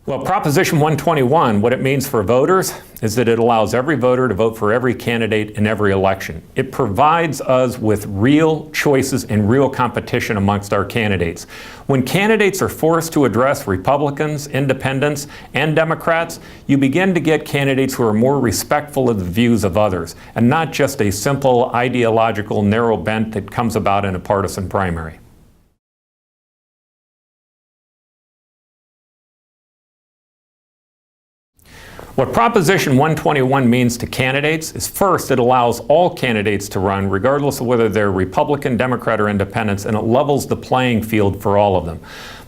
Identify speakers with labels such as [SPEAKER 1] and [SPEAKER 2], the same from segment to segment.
[SPEAKER 1] Well, Proposition 121, what it means for voters is that it allows every voter to vote for every candidate in every election. It provides us with real choices and real competition amongst our candidates. When candidates are forced to address Republicans, Independents, and Democrats, you begin to get candidates who are more respectful of the views of others, and not just a simple ideological narrow bent that comes about in a partisan primary. What Proposition 121 means to candidates is, first, it allows all candidates to run, regardless of whether they're Republican, Democrat, or Independents, and it levels the playing field for all of them.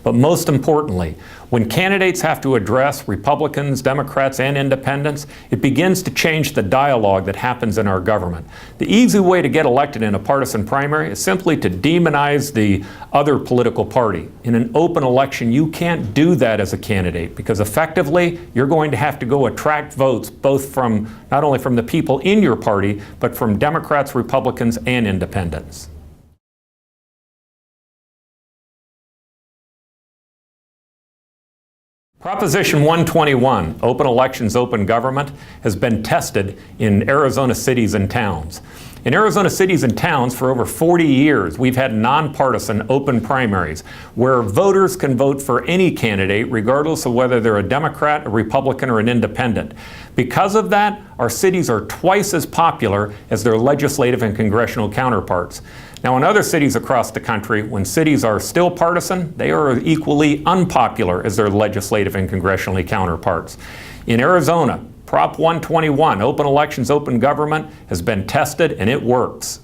[SPEAKER 1] But most importantly, when candidates have to address Republicans, Democrats, and Independents, it begins to change the dialogue that happens in our government. The easy way to get elected in a partisan primary is simply to demonize the other political party. In an open election, you can't do that as a candidate, because effectively, you're going to have to go attract votes both from, not only from the people in your party, but from Democrats, Republicans, and Independents. Proposition 121, Open Elections, Open Government, has been tested in Arizona cities and towns. In Arizona cities and towns, for over 40 years, we've had nonpartisan open primaries where voters can vote for any candidate, regardless of whether they're a Democrat, a Republican, or an Independent. Because of that, our cities are twice as popular as their legislative and congressional counterparts. Now, in other cities across the country, when cities are still partisan, they are equally unpopular as their legislative and congressional counterparts. In Arizona, Prop 121, Open Elections, Open Government, has been tested and it works.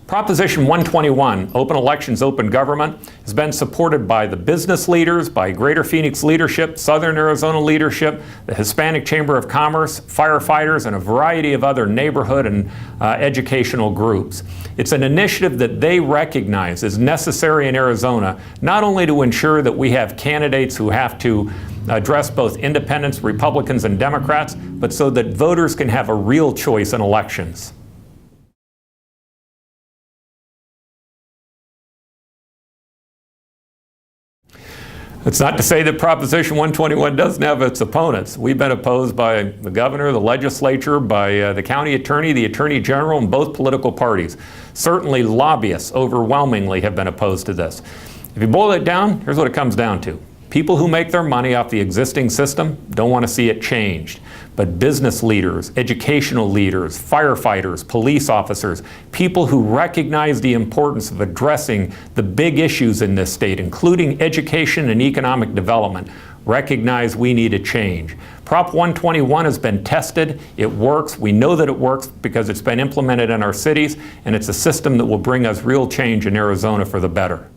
[SPEAKER 1] Proposition 121, Open Elections, Open Government, has been supported by the business leaders, by Greater Phoenix leadership, Southern Arizona leadership, the Hispanic Chamber of Commerce, firefighters, and a variety of other neighborhood and educational groups. It's an initiative that they recognize is necessary in Arizona, not only to ensure that we have candidates who have to address both Independents, Republicans, and Democrats, but so that voters can have a real choice in elections. It's not to say that Proposition 121 doesn't have its opponents. We've been opposed by the governor, the legislature, by the county attorney, the attorney general, and both political parties. Certainly lobbyists overwhelmingly have been opposed to this. If you boil it down, here's what it comes down to. People who make their money off the existing system don't want to see it changed. But business leaders, educational leaders, firefighters, police officers, people who recognize the importance of addressing the big issues in this state, including education and economic development, recognize we need a change. Prop 121 has been tested. It works. We know that it works because it's been implemented in our cities, and it's a system that will bring us real change in Arizona for the better.